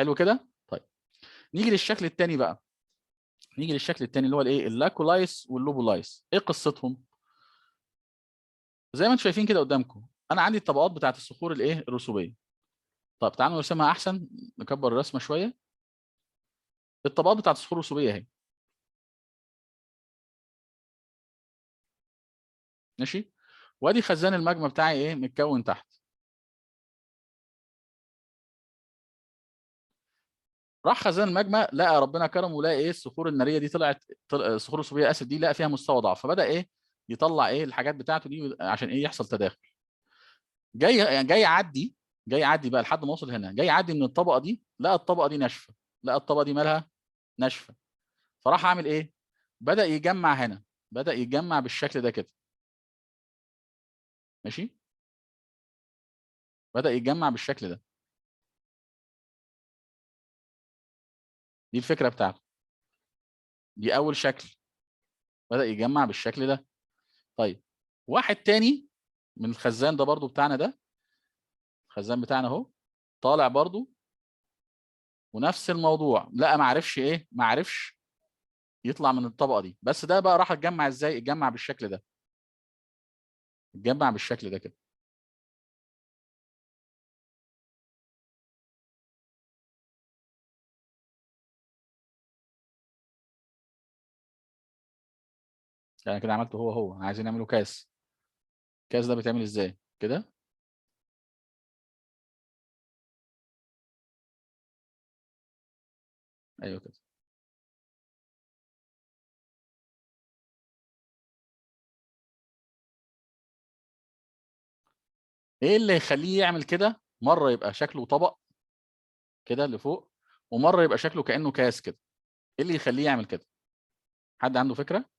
حلو كده. طيب نيجي للشكل الثاني بقى، نيجي للشكل الثاني اللي هو الايه، اللاكولايس واللوبولايس. ايه قصتهم؟ زي ما انتم شايفين كده قدامكم، انا عندي الطبقات بتاعت الصخور الايه، الرسوبيه. طب تعالوا نرسمها احسن، نكبر الرسمه شويه. الطبقات بتاعت الصخور الرسوبيه اهي، ماشي. وادي خزان الماجما بتاعي ايه، متكون تحت. راح خزان الماجما، لقى ربنا كرمه ولقى ايه، الصخور الناريه دي طلعت، الصخور الرسوبيه اسف دي لقى فيها مستوى ضعف، فبدا ايه، يطلع ايه الحاجات بتاعته دي عشان ايه، يحصل تداخل. جاي يعدي، جاي يعدي بقى لحد ما وصل هنا، جاي يعدي من الطبقه دي، لقى الطبقه دي ناشفه، لقى الطبقه دي مالها، ناشفه. فراح عامل ايه، بدا يجمع هنا، بدا يجمع بالشكل ده كده، ماشي. بدا يجمع بالشكل ده، دي الفكره بتاعته، دي اول شكل، بدا يجمع بالشكل ده. طيب واحد تاني من الخزان ده برضو بتاعنا ده، الخزان بتاعنا اهو، طالع برضو ونفس الموضوع، لا ما عرفش ايه، ما عرفش يطلع من الطبقه دي. بس ده بقى راح اتجمع ازاي، اتجمع بالشكل ده، اتجمع بالشكل ده كده. يعني كده عملته هو عايزين نعمله كاس. الكاس ده بيتعمل ازاي كده؟ ايوه كده. ايه اللي يخليه يعمل كده، مره يبقى شكله طبق كده لفوق، ومره يبقى شكله كانه كاس كده؟ ايه اللي يخليه يعمل كده؟ حد عنده فكره؟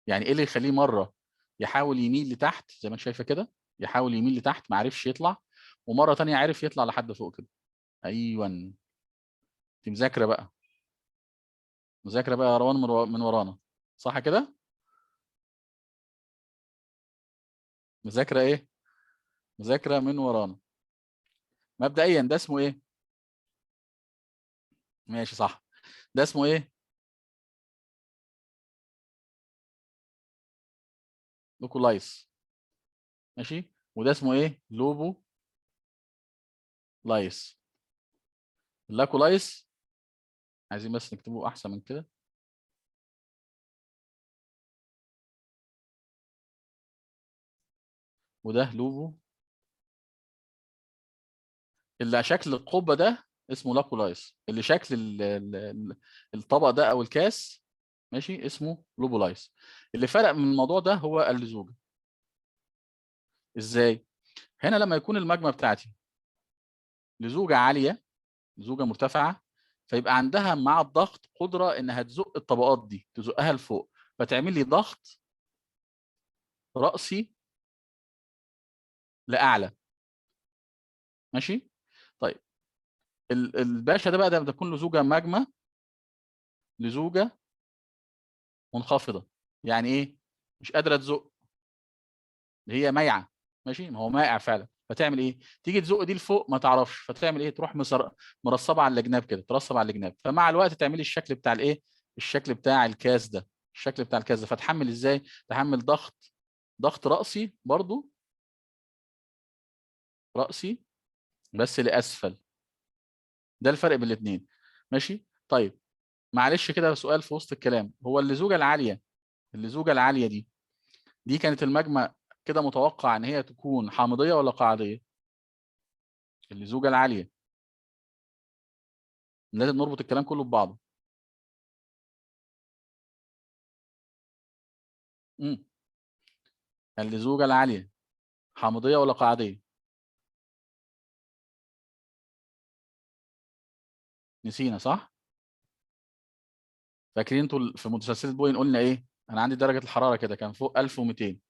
يعني ايه اللي يخليه مره يحاول يميل لتحت زي ما انت شايفه كده، يحاول يميل لتحت ما عرفش يطلع، ومره تانية عرف يطلع لحد فوق كده؟ ايوه، انت مذاكره بقى، مذاكره بقى يا روان من ورانا، صح كده؟ مذاكره ايه، مذاكره من ورانا. مبدئيا ده اسمه ايه؟ ماشي صح. ده اسمه ايه؟ لوكولايس، ماشي. وده اسمه ايه، لوبو لايس. اللاكولايس عايزين بس نكتبه احسن من كده، وده لوبو. اللي شكل القبه ده اسمه لاكولايس، اللي شكل الطبق ده او الكاس، ماشي، اسمه لوبولايس. اللي فرق من الموضوع ده هو اللزوجه. ازاي؟ هنا لما يكون الماجما بتاعتي لزوجه عاليه، لزوجه مرتفعه، فيبقى عندها مع الضغط قدره انها تزق الطبقات دي، تزقها لفوق، فتعمل لي ضغط رأسي لاعلى، ماشي. طيب الباشا ده بقى، ده تكون له زوجه ماجما لزوجه منخفضه. يعني ايه؟ مش قادره تزق، هي مايعه، ماشي، ما هو مائع فعلا. فتعمل ايه؟ تيجي تزق دي لفوق ما تعرفش، فتعمل ايه، تروح مرصبه على الجناب كده، ترصب على الجناب، فمع الوقت تعملي الشكل بتاع الايه، الشكل بتاع الكاس ده، الشكل بتاع الكاس ده. فتحمل ازاي؟ تحمل ضغط، ضغط رأسي برضو، رأسي بس لأسفل. ده الفرق بين الاثنين، ماشي. طيب معلش كده سؤال في وسط الكلام، هو اللزوجه العاليه، اللزوجه العاليه دي، دي كانت الماجما كده متوقع ان هي تكون حامضيه ولا قاعديه؟ اللزوجه العاليه، لازم نربط الكلام كله ببعضه. امم اللزوجه العاليه حامضيه ولا قاعديه؟ نسينا صح؟ فاكرين انتوا في متسلسل بوين قلنا ايه، انا عندي درجه الحراره كده كان فوق 1200،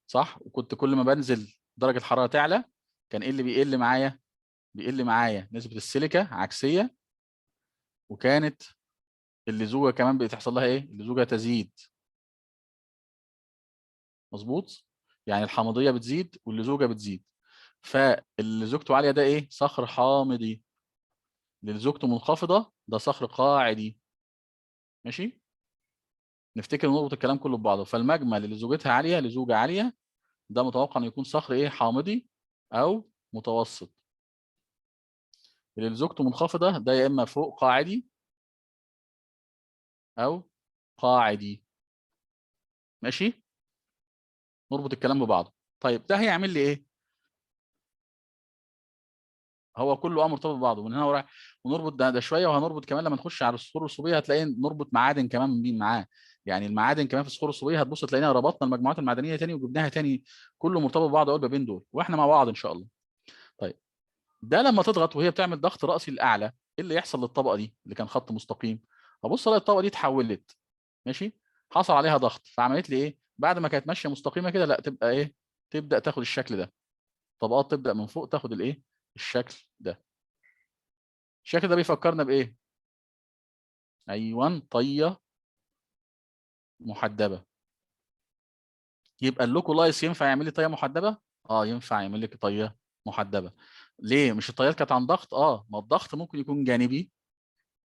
صح؟ وكنت كل ما بنزل درجه الحراره تعلى، كان ايه اللي بيقل معايا؟ بيقل معايا نسبه السيليكا عكسيه، وكانت اللزوجه كمان بتحصل لها ايه، اللزوجه تزيد، مظبوط. يعني الحامضيه بتزيد واللزوجه بتزيد. فاللي زوجته عاليه ده ايه، صخر حامضي. اللي زوجته منخفضه ده صخر قاعدي. ماشي، نفتكر نربط الكلام كله ببعضه. فالمجمل اللي زوجتها عاليه لزوجه عاليه ده متوقع انه يكون صخر ايه؟ حامضي او متوسط. اللي زوجته منخفضه ده يا اما فوق قاعدي او قاعدي. ماشي، نربط الكلام ببعضه. طيب ده هيعمل لي ايه؟ هو كله مرتبط ببعضه من هنا ورايح. ونربط ده شويه، وهنربط كمان لما نخش على الصخور الرسوبيه هتلاقي نربط معادن كمان بين معاه. يعني المعادن كمان في الصخور الرسوبيه هتبص تلاقينا ربطنا المجموعات المعدنيه تاني وجبناها تاني. كله مرتبط ببعضه اول ما بين دول، واحنا مع بعض ان شاء الله. طيب ده لما تضغط وهي بتعمل ضغط راسي الاعلى، ايه اللي يحصل للطبقه دي اللي كان خط مستقيم؟ هبص الاقي الطبقه دي اتحولت. ماشي، حصل عليها ضغط فعملت لي ايه؟ بعد ما كانت ماشيه مستقيمه كده، لا تبقى ايه؟ تبدا تاخد الشكل ده. طبقات تبدا من فوق تاخد الايه؟ الشكل ده. الشكل ده بيفكرنا بايه؟ ايوه، طيه محدبه. يبقى اللوكولايس ينفع يعمل لي طيه محدبه؟ اه ينفع يعمل لك طيه محدبه. ليه؟ مش الطيات كانت عن ضغط؟ ما الضغط ممكن يكون جانبي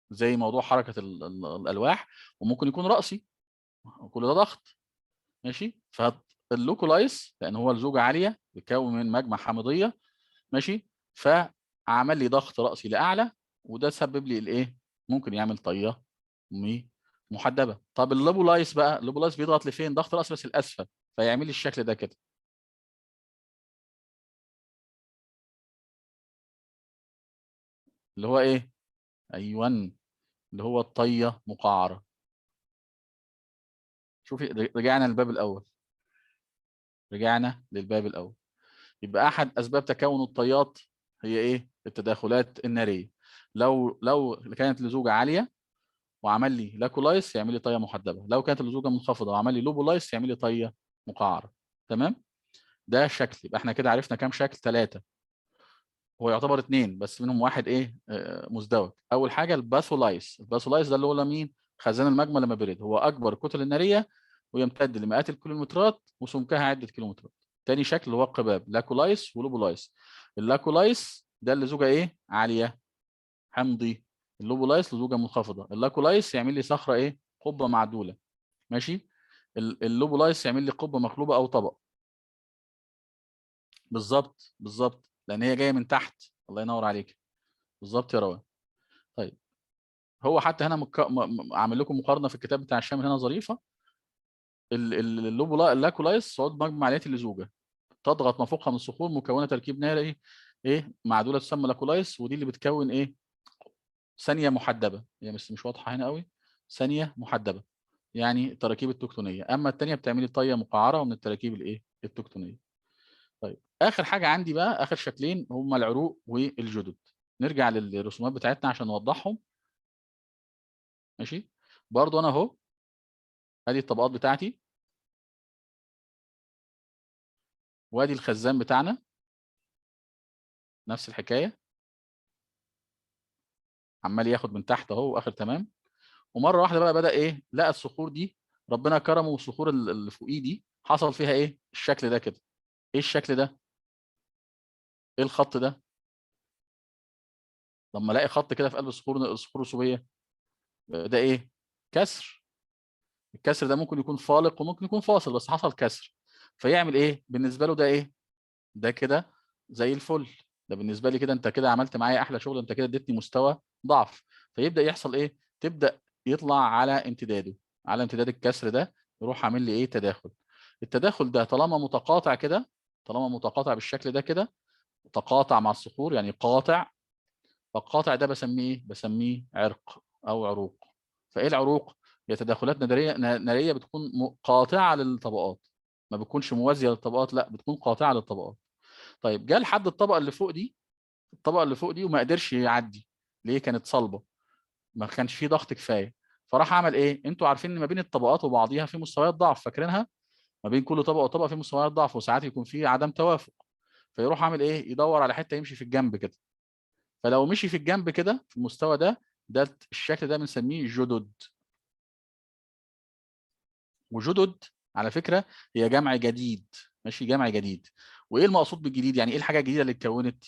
زي موضوع حركه الالواح، وممكن يكون راسي، كل ده ضغط. ماشي، فاللوكولايس لان هو الزوجه عاليه بيتكون من مجمع حامضيه. ماشي، فعمل لي ضغط راسي لاعلى، وده سبب لي الايه؟ ممكن يعمل طيه محدبه. طب اللوبولايس بقى، اللوبولايس بيضغط لفين؟ ضغط راس بس الاسفل، فيعمل لي الشكل ده كده. اللي هو ايه؟ ايوه، اللي هو الطيه مقعره. شوفي، رجعنا للباب الاول. رجعنا للباب الاول. يبقى احد اسباب تكون الطيات هي ايه؟ التداخلات الناريه. لو كانت لزوجه عاليه وعمل لي لاكولايس يعمل لي طيه محدبه، لو كانت اللزوجه منخفضه وعمل لي لوبولايس يعمل لي طيه مقعره. تمام، ده شكل. يبقى احنا كده عرفنا كام شكل؟ 3. هو يعتبر 2 بس منهم واحد ايه؟ مزدوج. اول حاجه الباثولايس. الباثولايس ده اللي هو مين؟ خزان الماجما لما برد، هو اكبر الكتل الناريه ويمتد لمئات الكيلومترات وسمكها عده كيلومترات. تاني شكل اللي هو القباب، لاكولايس ولوبولايس. اللاكولايس ده اللي زوجه ايه؟ عاليه، حمضي. اللوبولايس لزوجه منخفضه. اللاكولايس يعمل لي صخره ايه؟ قبه معدوله. ماشي، اللوبولايس يعمل لي قبه مقلوبه او طبق. بالظبط بالظبط، لان هي جايه من تحت. الله ينور عليك، بالظبط يا روان. طيب هو حتى هنا عامل لكم مقارنه في الكتاب بتاع الشامل هنا ظريفه. اللاكولايس صعود مجمع عاليات اللزوجه تضغط ما فوقها من صخور مكونه تركيب ناري ايه؟ معدوله تسمى لاكولايس، ودي اللي بتكون ايه؟ ثانيه محدبه. هي مش واضحه هنا قوي. ثانيه محدبه يعني التراكيب التكتونيه. اما الثانيه بتعملي طيه مقعره ومن التراكيب الايه؟ التكتونيه. طيب اخر حاجه عندي بقى، اخر شكلين هما العروق والجدد. نرجع للرسومات بتاعتنا عشان نوضحهم. ماشي، برضو انا اهو ادي الطبقات بتاعتي، وادي الخزان بتاعنا نفس الحكايه، عمال ياخد من تحت اهو واخر تمام. ومره واحده بقى بدا ايه؟ لقى الصخور دي ربنا كرمه، والصخور اللي فوقيه دي حصل فيها ايه؟ الشكل ده كده. ايه الشكل ده؟ ايه الخط ده؟ لما الاقي خط كده في قلب الصخور الرسوبيه، ده ايه؟ كسر. الكسر ده ممكن يكون فالق وممكن يكون فاصل، بس حصل كسر. فيعمل ايه بالنسبه له؟ ده ايه؟ ده كده زي الفل. ده بالنسبه لي كده انت كده عملت معايا احلى شغل، انت كده اديتني مستوى ضعف. فيبدا يحصل ايه؟ تبدا يطلع على امتداده، على امتداد الكسر ده، يروح عامل لي ايه؟ تداخل. التداخل ده طالما متقاطع كده، طالما متقاطع بالشكل ده كده، تقاطع مع الصخور يعني قاطع، فالقاطع ده بسميه ايه؟ بسميه عرق او عروق. فايه العروق؟ هي تداخلات ناريه بتكون قاطعه للطبقات، ما بتكونش موازيه للطبقات، لا بتكون قاطعه للطبقات. طيب جه لحد الطبقه اللي فوق دي، الطبقه اللي فوق دي وما قدرش يعدي. ليه؟ كانت صلبه، ما كانش فيه ضغط كفايه. فراح عمل ايه؟ انتوا عارفين ان ما بين الطبقات وبعضيها في مستويات ضعف، فاكرينها؟ ما بين كل طبقه وطبقه في مستويات ضعف، وساعات يكون في عدم توافق. فيروح عامل ايه؟ يدور على حته يمشي في الجنب كده. فلو مشي في الجنب كده في المستوى ده، ده الشكل ده بنسميه جدد. وجدد على فكره هي جمع جديد. ماشي، جمع جديد. وايه المقصود بالجديد؟ يعني ايه الحاجه الجديده اللي اتكونت؟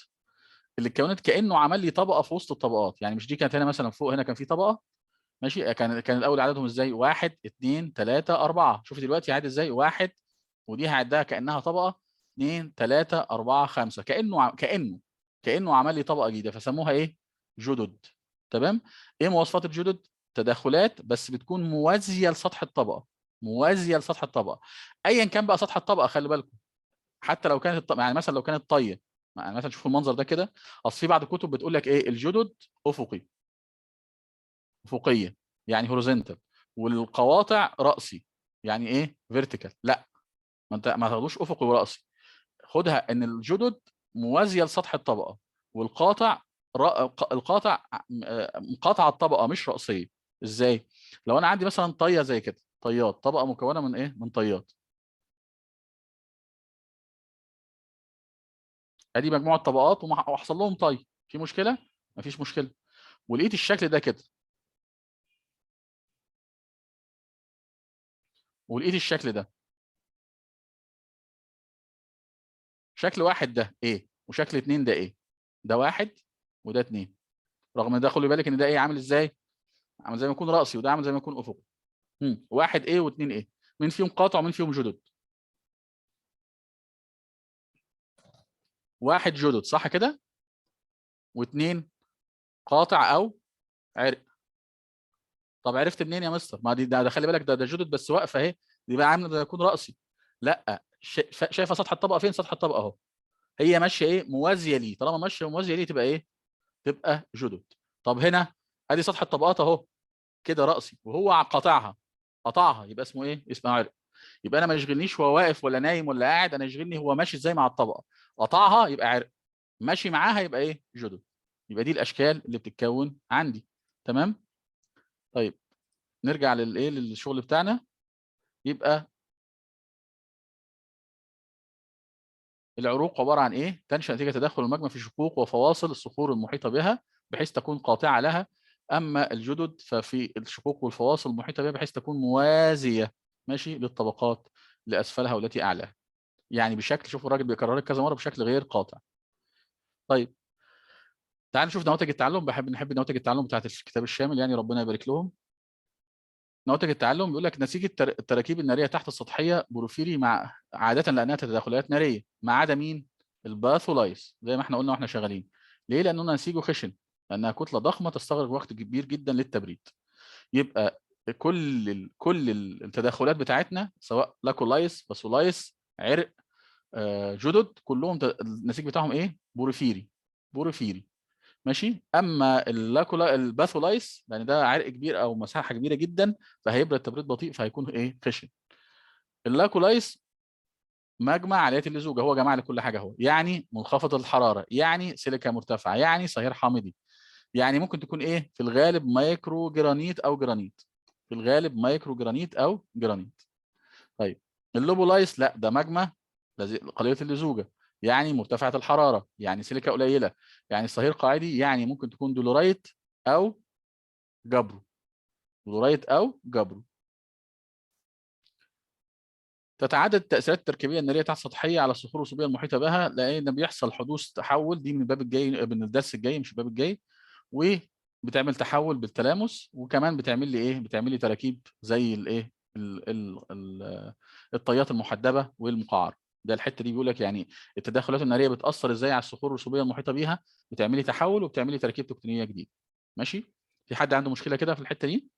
اللي اتكونت كانه عمل لي طبقه في وسط الطبقات. يعني مش دي كانت هنا مثلا فوق، هنا كان في طبقه ماشي، كان الاول عددهم ازاي؟ 1 2 3 4. شوفي دلوقتي عاد ازاي؟ 1 ودي هعدها كانها طبقه، 2 3 4 5، كانه عمل لي طبقه جديده، فسموها ايه؟ جدد. تمام. ايه مواصفات الجدد؟ تداخلات بس بتكون موازيه لسطح الطبقه، موازيه لسطح الطبقه ايا كان بقى سطح الطبقه. خلي بالكم، حتى لو كانت يعني مثلا لو كانت طيه، يعني مثلا شوفوا المنظر ده كده. اصل في بعض الكتب بتقول لك ايه؟ الجدد افقيه يعني هوريزونتال، والقواطع راسي يعني ايه؟ فيرتيكال. لا، ما انت ما تاخدوش افقي وراسي، خدها ان الجدد موازيه لسطح الطبقه، والقاطع القاطع مقاطعه الطبقه مش راسيه. ازاي؟ لو انا عندي مثلا طيه زي كده، طيات، طبقه مكونه من ايه؟ من طيات. ادي مجموعه طبقات وحصل لهم طي، في مشكله؟ مفيش مشكله. ولقيت الشكل ده كده، ولقيت الشكل ده، شكل واحد ده ايه، وشكل اتنين ده ايه؟ ده واحد وده اتنين. رغم ان ده خلي بالك ان ده ايه؟ عامل ازاي؟ عامل زي ما يكون راسي، وده عامل زي ما يكون افقي. واحد ايه واثنين ايه؟ مين فيهم قاطع ومين فيهم جدد؟ واحد جدد صح كده، واثنين قاطع او عرق. طب عرفت منين يا مستر؟ ما دي ده خلي بالك، ده جدد بس واقفه اهي، دي بقى عامله ده يكون راسي. لا، شايفه سطح الطبقه فين؟ سطح الطبقه اهو، هي ماشيه ايه؟ موازيه ليه. طالما ماشيه موازيه ليه تبقى ايه؟ تبقى جدد. طب هنا ادي سطح الطبقات اهو كده راسي، وهو قاطعها، قطعها، يبقى اسمه ايه؟ اسمه عرق. يبقى انا ما يشغلنيش هو واقف ولا نايم ولا قاعد، انا يشغلني هو ماشي ازاي مع الطبقه. قطعها يبقى عرق، ماشي معاها يبقى ايه؟ جدد. يبقى دي الاشكال اللي بتتكون عندي. تمام. طيب نرجع للايه؟ للشغل بتاعنا. يبقى العروق عباره عن ايه؟ تنشا نتيجه تدخل الماجما في شقوق وفواصل الصخور المحيطه بها بحيث تكون قاطعه لها. اما الجدد ففي الشقوق والفواصل المحيطه بها بحيث تكون موازيه ماشي للطبقات لاسفلها والتي اعلاها. يعني بشكل، شوفوا الراجل بيكرر لك كذا مره، بشكل غير قاطع. طيب تعال نشوف نماذج التعلم. نحب نماذج التعلم بتاعت الكتاب الشامل، يعني ربنا يبارك لهم. نماذج التعلم بيقول لك نسيج التراكيب الناريه تحت السطحيه بروفيلي، مع عاده لانها تداخلات ناريه، ما عدا مين؟ الباثولايز، زي ما احنا قلنا واحنا شغالين. ليه؟ لانه نسيجه خشن، لانها كتله ضخمه تستغرق وقت كبير جدا للتبريد. يبقى كل التداخلات بتاعتنا سواء لاكولايز، باثولايز، عرق، جدد، كلهم النسيج بتاعهم ايه؟ بورفيري. بورفيري ماشي. اما الباثولايس يعني ده عرق كبير او مساحه كبيره جدا، فهيبرد تبريد بطيء، فهيكون ايه؟ خشن. اللاكولايس مجمع عاليات اللزوجه، هو جمع لي كل حاجه اهو، يعني منخفض الحراره، يعني سيليكا مرتفعه، يعني صهير حامضي، يعني ممكن تكون ايه؟ في الغالب مايكرو جرانيت او جرانيت، في الغالب مايكرو جرانيت او جرانيت. طيب اللوبولايس لا، ده مجمع قليله اللزوجه، يعني مرتفعه الحراره، يعني سيليكا قليله، يعني صهير قاعدي، يعني ممكن تكون دولورايت او جبرو، دولورايت او جبرو. تتعدد التاثيرات التركيبيه الناريه تحت السطحيه على الصخور الرسوبيه المحيطه بها، لان بيحصل حدوث تحول، دي من الباب الجاي، من الدرس الجاي مش الباب الجاي. وبتعمل تحول بالتلامس، وكمان بتعمل لي ايه؟ بتعمل لي تراكيب زي الايه؟ الطيات المحدبه والمقعره. ده الحته دي بيقول لك يعني التدخلات الناريه بتاثر ازاي على الصخور الرسوبيه المحيطه بيها، بتعمل لي تحول وبتعمل لي تراكيب تكتونيه جديده. ماشي. في حد عنده مشكله كده في الحته دي؟